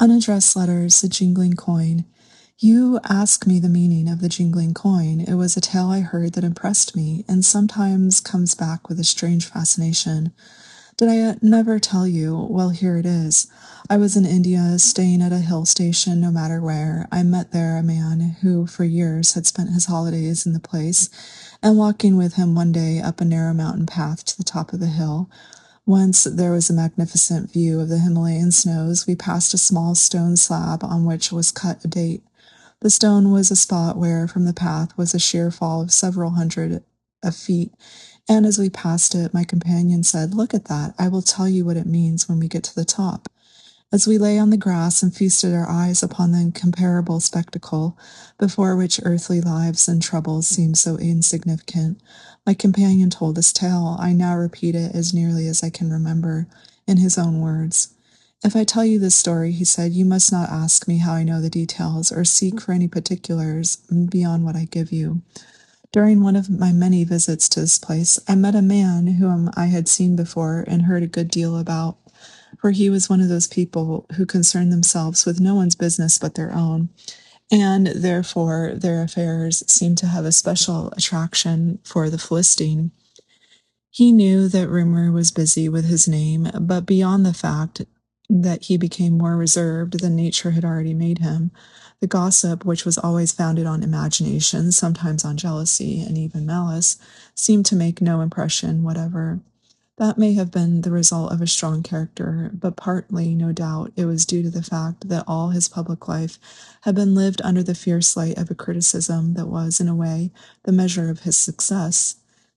Unaddressed Letters, The Jingling Coin. You ask me the meaning of the jingling coin. It was a tale I heard that impressed me, and sometimes comes back with a strange fascination. Did I never tell you? Well, here it is. I was in India, staying at a hill station no matter where. I met there a man who, for years, had spent his holidays in the place, and walking with him one day up a narrow mountain path to the top of the hill, once there was a magnificent view of the Himalayan snows, we passed a small stone slab on which was cut a date. The stone was a spot where, from the path, was a sheer fall of several hundred of feet, and as we passed it, my companion said, "Look at that. I will tell you what it means when we get to the top." As we lay on the grass and feasted our eyes upon the incomparable spectacle, before which earthly lives and troubles seem so insignificant, my companion told this tale. I now repeat it as nearly as I can remember, in his own words. "If I tell you this story," he said, "you must not ask me how I know the details, or seek for any particulars beyond what I give you. During one of my many visits to this place, I met a man whom I had seen before and heard a good deal about, for he was one of those people who concern themselves with no one's business but their own, and therefore their affairs seem to have a special attraction for the Philistine. He knew that rumor was busy with his name, but beyond the fact that he became more reserved than nature had already made him, the gossip, which was always founded on imagination, sometimes on jealousy, and even malice, seemed to make no impression whatever. That may have been the result of a strong character, but partly, no doubt, it was due to the fact that all his public life had been lived under the fierce light of a criticism that was, in a way, the measure of his success.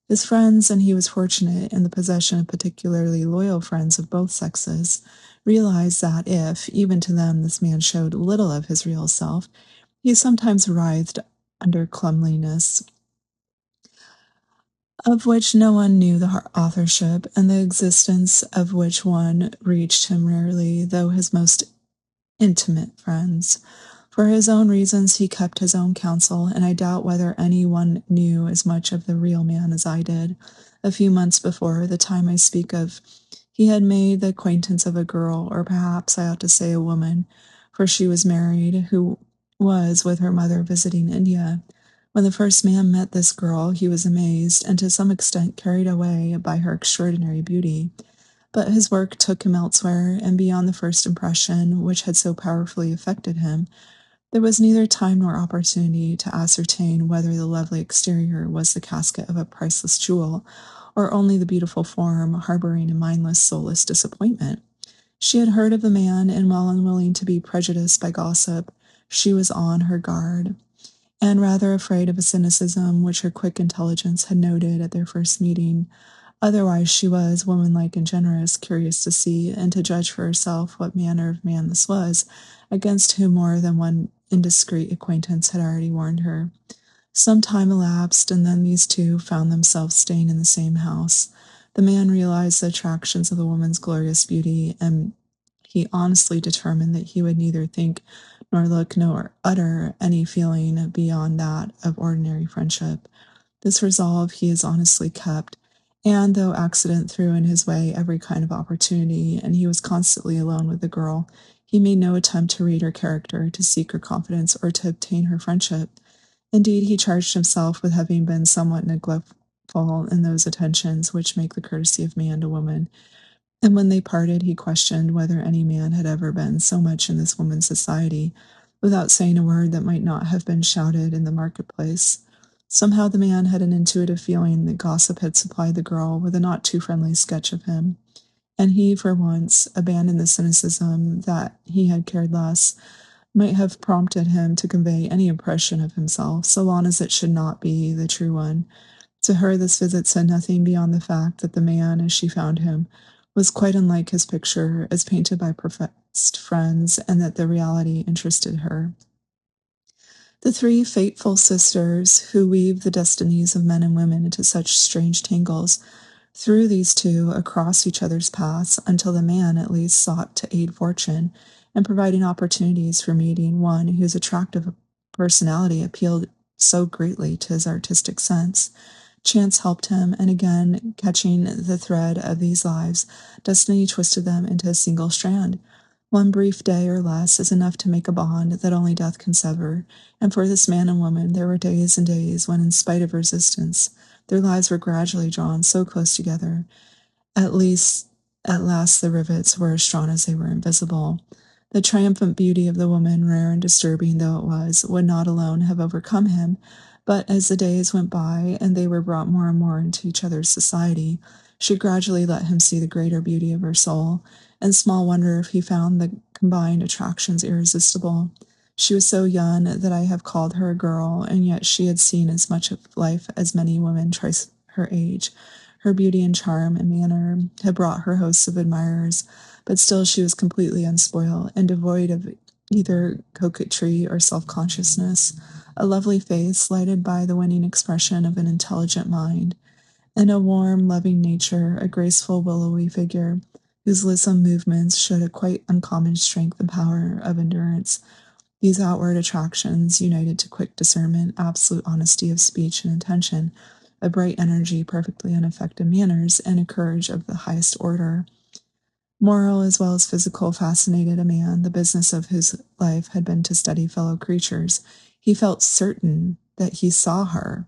His friends, and he was fortunate in the possession of particularly loyal friends of both sexes, realized that if, even to them, this man showed little of his real self, he sometimes writhed under clumsiness, of which no one knew the authorship, and the existence of which one reached him rarely, though his most intimate friends. For his own reasons he kept his own counsel, and I doubt whether any one knew as much of the real man as I did. A few months before the time I speak of, he had made the acquaintance of a girl, or perhaps I ought to say a woman, for she was married, who was with her mother visiting India. When the first man met this girl, he was amazed, and to some extent carried away by her extraordinary beauty. But his work took him elsewhere, and beyond the first impression, which had so powerfully affected him, there was neither time nor opportunity to ascertain whether the lovely exterior was the casket of a priceless jewel, or only the beautiful form harboring a mindless, soulless disappointment. She had heard of the man, and while unwilling to be prejudiced by gossip, she was on her guard, and rather afraid of a cynicism which her quick intelligence had noted at their first meeting. Otherwise she was, womanlike and generous, curious to see and to judge for herself what manner of man this was, against whom more than one indiscreet acquaintance had already warned her. Some time elapsed, and then these two found themselves staying in the same house. The man realized the attractions of the woman's glorious beauty, and he honestly determined that he would neither think nor look nor utter any feeling beyond that of ordinary friendship. This resolve he has honestly kept, and though accident threw in his way every kind of opportunity, and he was constantly alone with the girl, he made no attempt to read her character, to seek her confidence, or to obtain her friendship. Indeed, he charged himself with having been somewhat neglectful in those attentions which make the courtesy of man to woman, and when they parted, he questioned whether any man had ever been so much in this woman's society, without saying a word that might not have been shouted in the marketplace. Somehow the man had an intuitive feeling that gossip had supplied the girl with a not too friendly sketch of him, and he, for once, abandoned the cynicism that he had cared less might have prompted him to convey any impression of himself, so long as it should not be the true one. To her this visit said nothing beyond the fact that the man, as she found him, was quite unlike his picture, as painted by professed friends, and that the reality interested her. The three fateful sisters, who weave the destinies of men and women into such strange tangles, threw these two across each other's paths until the man at least sought to aid fortune in providing opportunities for meeting one whose attractive personality appealed so greatly to his artistic sense. Chance helped him, and again, catching the thread of these lives, destiny twisted them into a single strand. One brief day or less is enough to make a bond that only death can sever, and for this man and woman there were days and days when, in spite of resistance, their lives were gradually drawn so close together. At least, at last the rivets were as strong as they were invisible. The triumphant beauty of the woman, rare and disturbing though it was, would not alone have overcome him, but as the days went by and they were brought more and more into each other's society, she gradually let him see the greater beauty of her soul, and small wonder if he found the combined attractions irresistible. She was so young that I have called her a girl, and yet she had seen as much of life as many women twice her age. Her beauty and charm and manner had brought her hosts of admirers, but still she was completely unspoiled and devoid of either coquetry or self-consciousness, a lovely face lighted by the winning expression of an intelligent mind, and a warm, loving nature, a graceful, willowy figure, whose lissom movements showed a quite uncommon strength and power of endurance. These outward attractions, united to quick discernment, absolute honesty of speech and intention, a bright energy, perfectly unaffected manners, and a courage of the highest order, moral as well as physical, fascinated a man. The business of his life had been to study fellow creatures. He felt certain that he saw her,